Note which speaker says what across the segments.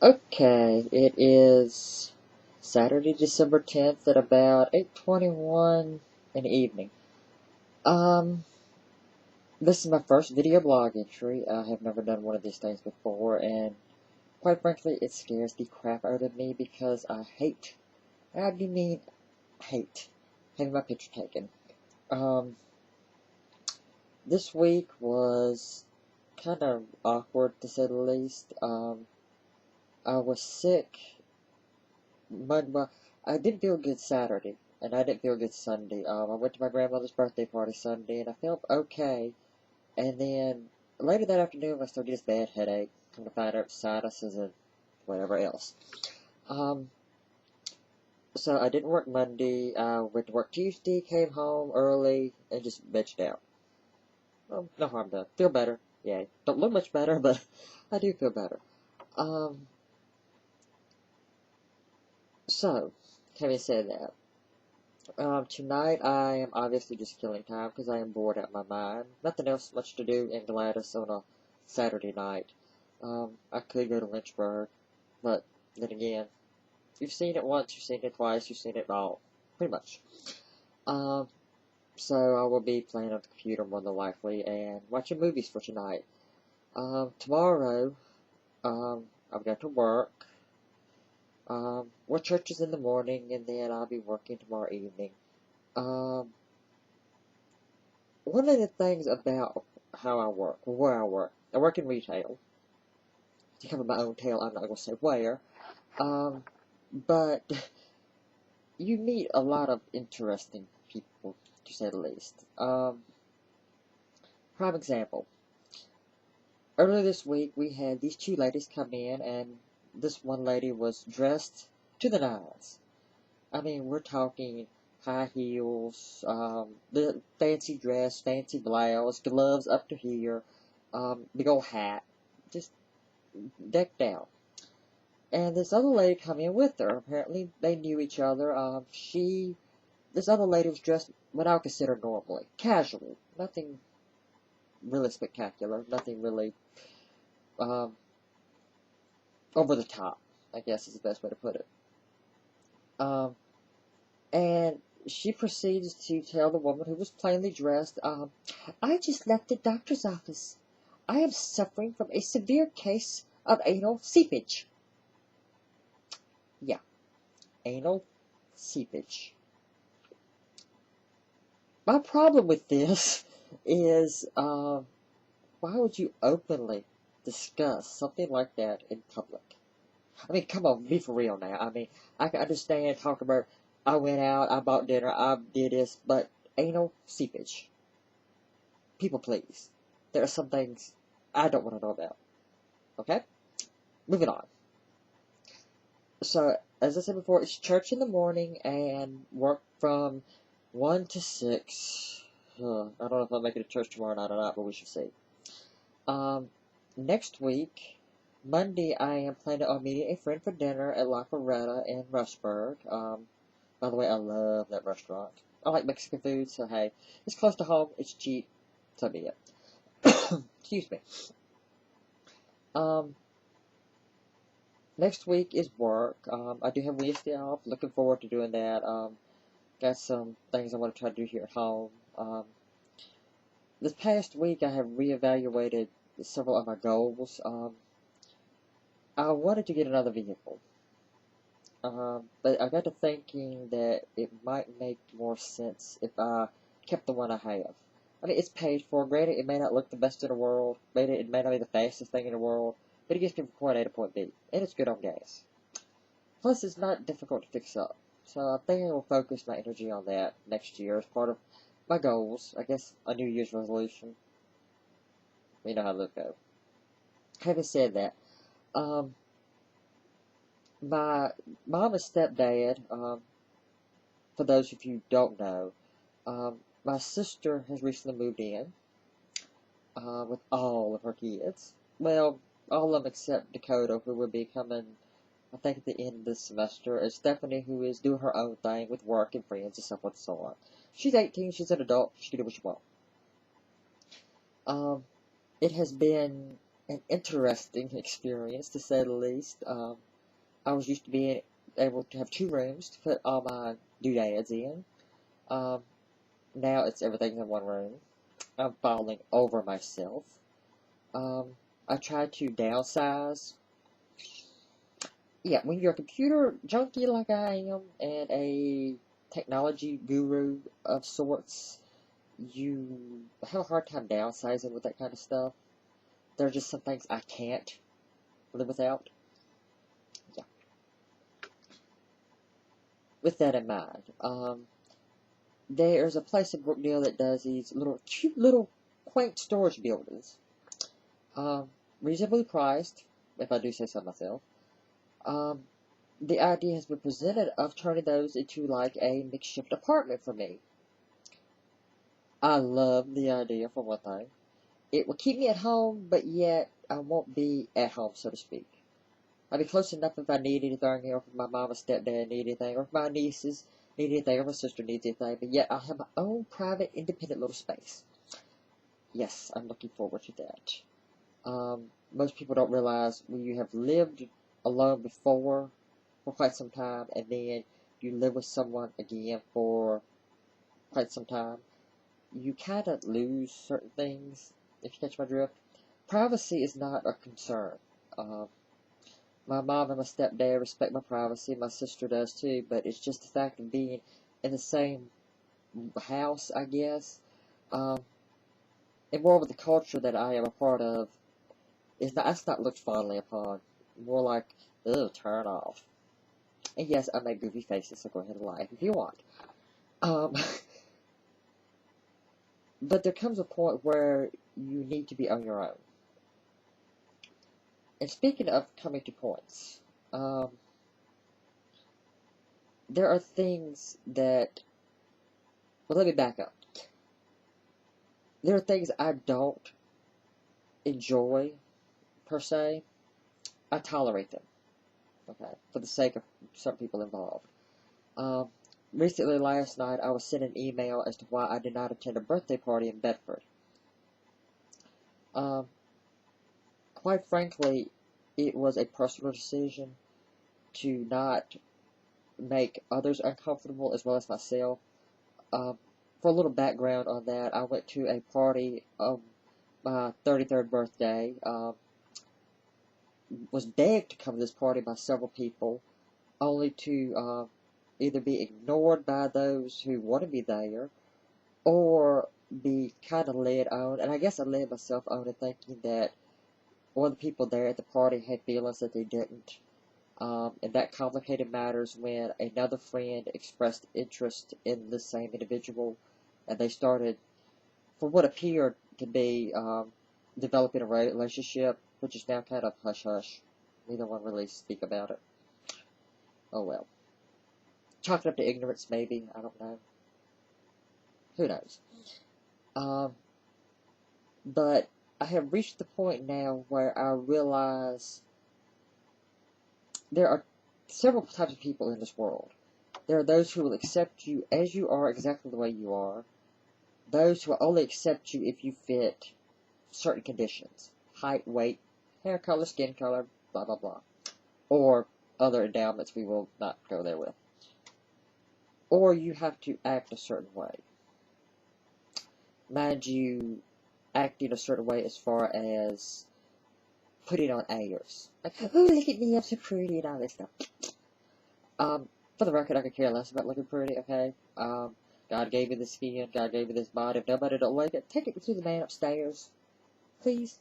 Speaker 1: Okay, it is Saturday, December 10th at about 8:21 in the evening. Um, this is my first video blog entry. I have never done one of these things before, and quite frankly, it scares the crap out of me because I do mean hate, having my picture taken. Um, this week was kind of awkward to say the least. I was sick well, I didn't feel good Saturday, and I didn't feel good Sunday. I went to my grandmother's birthday party Sunday, and I felt okay. And then later that afternoon, I started getting this bad headache. Come to find out sinuses and whatever else. Um, so I didn't work Monday. I went to work Tuesday, came home early, and just bitched out. Well, no harm done. Feel better. Yay. Don't look much better, but I do feel better. Um, so, having said that, tonight I am obviously just killing time because I am bored out of my mind. Nothing else much to do in Gladys on a Saturday night. I could go to Lynchburg, but then again, you've seen it once, you've seen it twice, you've seen it all, pretty much. Um, so I will be playing on the computer more than likely and watching movies for tonight. Tomorrow, I've got to work. Work churches in the morning, and then I'll be working tomorrow evening. Um, One of the things about how I work, or where I work in retail. To cover my own tail, I'm not going to say where. But you meet a lot of interesting people, to say the least. Prime example. Earlier this week, we had these two ladies come in, and this one lady was dressed to the nines. I mean, we're talking high heels, the fancy dress, fancy blouse, gloves up to here, big old hat, just decked out. And this other lady come in with her. Apparently, they knew each other. This other lady was dressed what I would consider normally, casual, nothing really spectacular, nothing really um, over the top, I guess is the best way to put it. Um, and she proceeds to tell the woman who was plainly dressed, I just left the doctor's office. I am suffering from a severe case of anal seepage. Yeah, anal seepage. My problem with this is, why would you openly discuss something like that in public? I mean, come on, be for real now. I mean, I can understand talking about, I went out, I bought dinner, I did this, but anal seepage. People please. There are some things I don't want to know about. Okay? Moving on. So, as I said before, it's church in the morning and work from 1 to 6. I don't know if I'll make it to church tomorrow night or not, but we shall see. Next week, Monday, I am planning on meeting a friend for dinner at La Coretta in Rushburg. By the way, I love that restaurant. I like Mexican food, so hey, it's close to home, it's cheap, so be it. Excuse me. Next week is work. I do have Wednesday off. Looking forward to doing that. Got some things I want to try to do here at home. This past week, I have reevaluated several of my goals. I wanted to get another vehicle. But I got to thinking that it might make more sense if I kept the one I have. I mean, it's paid for. Granted, it may not look the best in the world. It may not be the fastest thing in the world. But it gets me from point A to point B. And it's good on gas. Plus, it's not difficult to fix up. So I think I will focus my energy on that next year as part of my goals. I guess a New Year's resolution. You know how those go. Having said that, my mom and stepdad, for those of you who don't know, my sister has recently moved in with all of her kids. Well, all of them except Dakota, who will be coming, I think, at the end of this semester, and Stephanie, who is doing her own thing with work and friends and so on and so on. She's 18, she's an adult, she can do what she wants. It has been an interesting experience, to say the least. I was used to being able to have 2 rooms to put all my doodads in. Um, Now it's everything's in 1 room. I'm falling over myself. Um, I tried to downsize. Yeah, when you're a computer junkie like I am, and a technology guru of sorts, you have a hard time downsizing with that kind of stuff. There are just some things I can't live without. Yeah. With that in mind, there's a place in Brookdale that does these cute little quaint storage buildings. Reasonably priced, if I do say so myself. The idea has been presented of turning those into like a makeshift apartment for me. I love the idea, for one thing. It will keep me at home, but yet I won't be at home, so to speak. I'll be close enough if I need anything, or if my mom or stepdad need anything, or if my nieces need anything, or my sister needs anything, but yet I'll have my own private, independent little space. Yes, I'm looking forward to that. Most people don't realize when you have lived alone before for quite some time, and then you live with someone again for quite some time, you kind of lose certain things, if you catch my drift. Privacy is not a concern. My mom and my stepdad respect my privacy, my sister does too, but it's just the fact of being in the same house, I guess, and more with the culture that I am a part of, that's not looked fondly upon. More like, ugh, turn off. And yes, I make goofy faces, so go ahead and laugh if you want. Um, but there comes a point where you need to be on your own. And speaking of coming to points, there are things that, well, let me back up. There are things I don't enjoy, per se. I tolerate them, okay, for the sake of some people involved. Recently, last night, I was sent an email as to why I did not attend a birthday party in Bedford. Quite frankly, it was a personal decision to not make others uncomfortable as well as myself. For a little background on that, I went to a party of my 33rd birthday. Was begged to come to this party by several people, only to either be ignored by those who wanted me there, or be kind of led on, and I guess I led myself on to thinking that one of the people there at the party had feelings that they didn't. And that complicated matters when another friend expressed interest in the same individual, and they started, for what appeared to be, developing a relationship, which is now kind of hush-hush. Neither one really speak about it. Oh well. Chalk it up to ignorance, maybe. I don't know. Who knows? But I have reached the point now where I realize there are several types of people in this world. There are those who will accept you as you are, exactly the way you are. Those who will only accept you if you fit certain conditions. Height, weight, hair color, skin color, blah, blah, blah. Or other endowments we will not go there with. Or you have to act a certain way. Mind you, acting a certain way as far as putting on airs. Like, oh, look at me, I'm so pretty, and all this stuff. For the record, I could care less about looking pretty, okay? God gave me this skin, God gave me this body. If nobody don't like it, take it to the man upstairs. Please.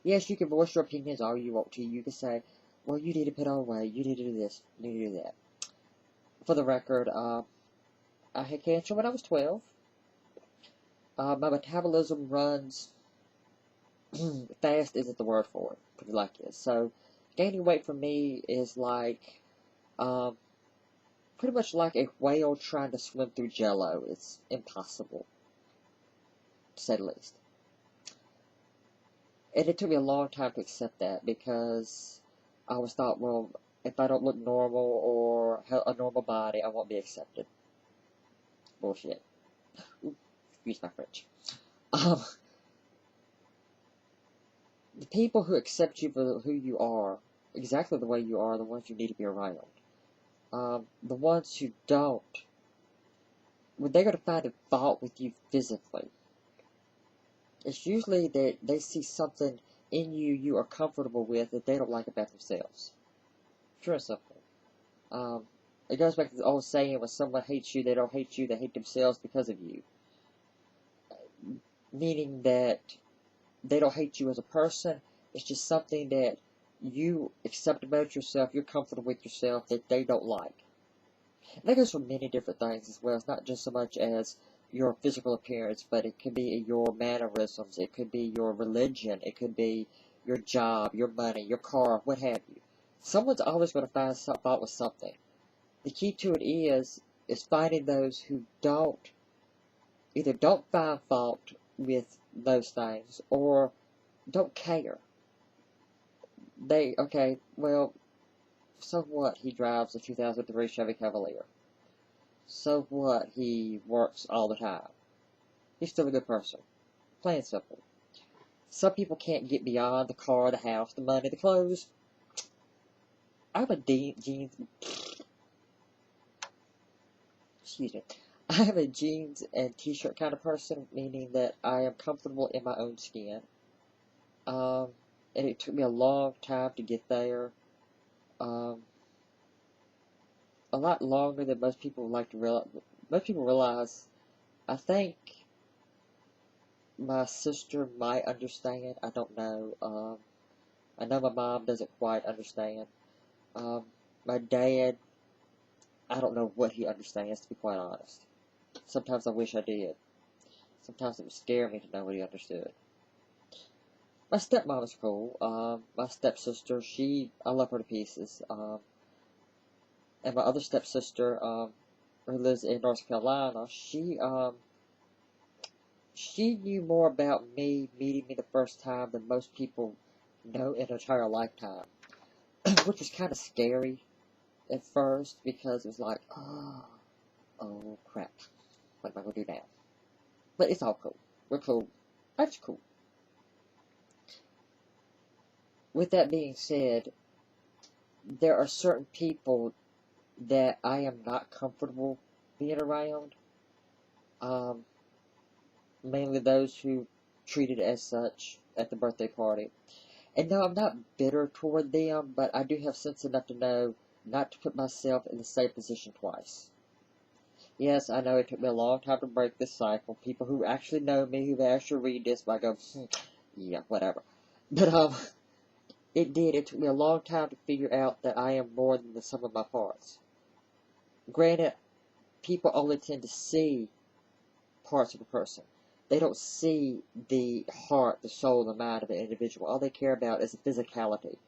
Speaker 1: Yes, you can voice your opinions all you want to. You can say, well, you need to put on weight, you need to do this, you need to do that. For the record, I had cancer when I was 12. My metabolism runs fast isn't the word for it, put it like this. So, gaining weight for me is like, pretty much like a whale trying to swim through jello. It's impossible, to say the least. And it took me a long time to accept that, because I always thought, well, if I don't look normal or have a normal body, I won't be accepted. Bullshit. Ooh, excuse my French. The people who accept you for who you are, exactly the way you are the ones you need to be around. The ones who don't, when they're going to find a fault with you physically, it's usually that they see something in you you are comfortable with that they don't like about themselves. Sure and simple. It goes back to the old saying, when someone hates you, they don't hate you, they hate themselves because of you. Meaning that they don't hate you as a person, it's just something that you accept about yourself, you're comfortable with yourself, that they don't like. And that goes for many different things as well. It's not just so much as your physical appearance, but it could be your mannerisms, it could be your religion, it could be your job, your money, your car, what have you. Someone's always going to find fault with something. The key to it is finding those who either don't find fault with those things, or don't care. Okay, well, so what? He drives a 2003 Chevy Cavalier. So what? He works all the time. He's still a good person. Plain and simple. Some people can't get beyond the car, the house, the money, the clothes. I'm a jeans. Excuse me. I am a jeans and t-shirt kind of person, meaning that I am comfortable in my own skin. And it took me a long time to get there. A lot longer than most people like to realize. Most people realize. I think my sister might understand. I don't know. I know my mom doesn't quite understand. My dad, I don't know what he understands, to be quite honest. Sometimes I wish I did. Sometimes it would scare me to know what he understood. My stepmom is cool. My stepsister, I love her to pieces. And my other stepsister, who lives in North Carolina, she knew more about me meeting me the first time than most people know in an entire lifetime. Which was kind of scary at first, because it was like, oh crap, what am I going to do now? But it's all cool. We're cool. I'm just cool. With that being said, there are certain people that I am not comfortable being around. Mainly those who treated as such at the birthday party. And no, I'm not bitter toward them, but I do have sense enough to know not to put myself in the same position twice. Yes, I know it took me a long time to break this cycle. People who actually know me, who actually read this, might go, yeah, whatever. But, it did. It took me a long time to figure out that I am more than the sum of my parts. Granted, people only tend to see parts of a person. They don't see the heart, the soul, the mind of an individual. All they care about is the physicality.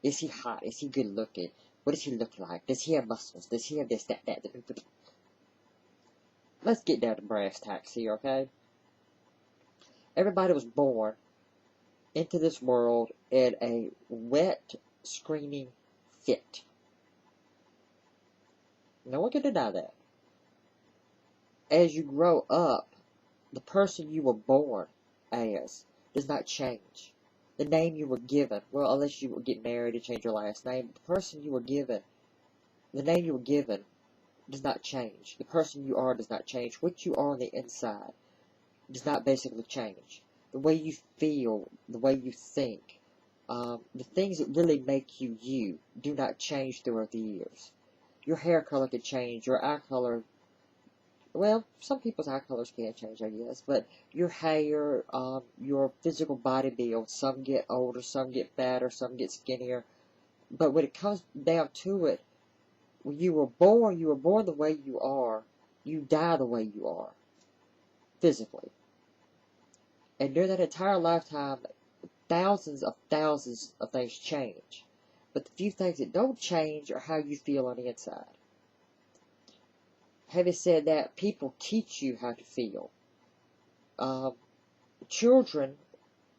Speaker 1: Is he hot? Is he good looking? What does he look like? Does he have muscles? Does he have this, that? Let's get down to brass tacks here, okay? Everybody was born into this world in a wet, screaming fit. No one can deny that. As you grow up, the person you were born as does not change. The name you were given, well, unless you get married and change your last name, the person you were given, the name you were given does not change. The person you are does not change. What you are on the inside does not basically change. The way you feel, the way you think, the things that really make you you do not change throughout the years. Your hair color could change, your eye color, well, some people's eye colors can change, I guess, but your hair, your physical body build, some get older, some get fatter, some get skinnier, but when it comes down to it, when you were born the way you are, you die the way you are, physically. And during that entire lifetime, thousands of things change. But the few things that don't change are how you feel on the inside. Having said that, people teach you how to feel. Children,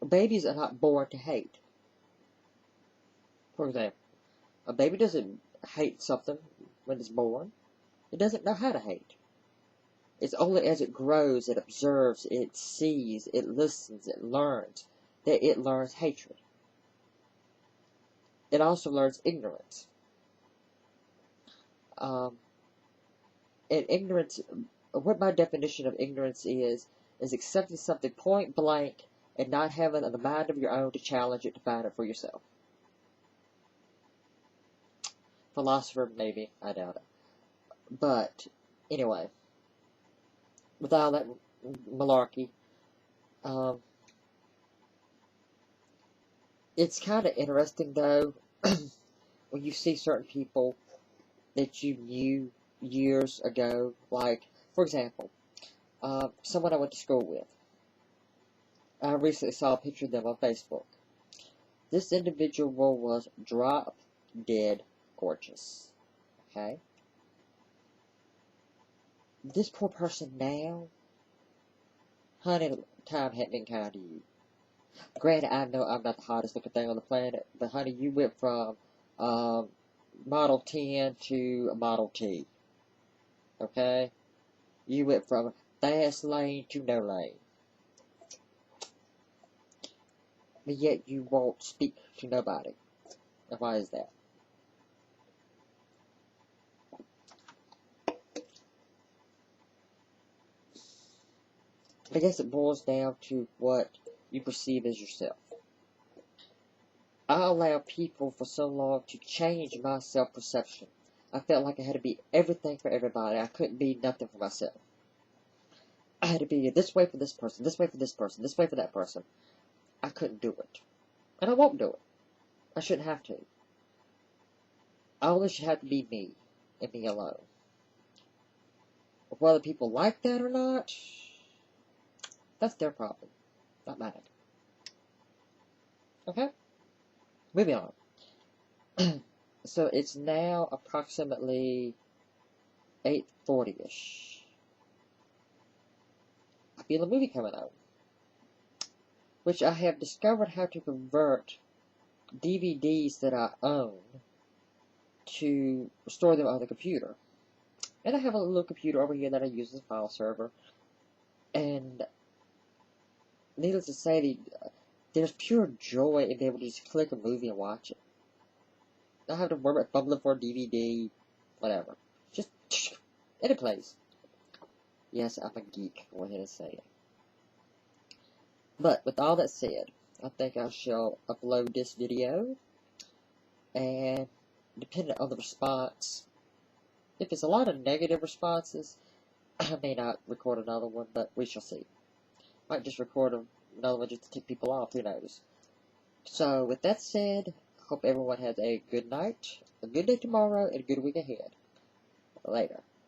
Speaker 1: babies are not born to hate. For example, a baby doesn't hate something when it's born. It doesn't know how to hate. It's only as it grows, it observes, it sees, it listens, it learns. that it learns hatred. It also learns ignorance. And ignorance, what my definition of ignorance is accepting something point blank and not having a mind of your own to challenge it, to find it for yourself. Philosopher, maybe, I doubt it. But, anyway, with all that malarkey, it's kind of interesting, though, when you see certain people that you knew years ago, like, for example, someone I went to school with. I recently saw a picture of them on Facebook. This individual was drop dead gorgeous. Okay? This poor person now, honey, time hadn't been kind to you. Granted, I know I'm not the hottest looking thing on the planet, but honey, you went from Model 10 to a Model T. Okay? You went from fast lane to no lane. But yet you won't speak to nobody. And why is that? I guess it boils down to what you perceive as yourself. I allowed people for so long to change my self-perception. I felt like I had to be everything for everybody. I couldn't be nothing for myself. I had to be this way for this person, this way for this person, this way for that person. I couldn't do it. And I won't do it. I shouldn't have to. I only should have to be me, and me alone. Whether people like that or not, that's their problem, not mine. Okay? Moving on. So it's now approximately 8:40-ish. I feel a movie coming out, which I have discovered how to convert DVDs that I own to store them on the computer. And I have a little computer over here that I use as a file server. And needless to say, there's pure joy in being able to just click a movie and watch it. Don't have to worry about fumbling for a DVD, whatever. Just, and it plays. Yes, I'm a geek, go ahead and say it. But, with all that said, I think I shall upload this video, and depending on the response, if it's a lot of negative responses, I may not record another one, but we shall see. Might just record another one just to tick people off, who knows. So, with that said, I hope everyone has a good night, a good day tomorrow, and a good week ahead. Later.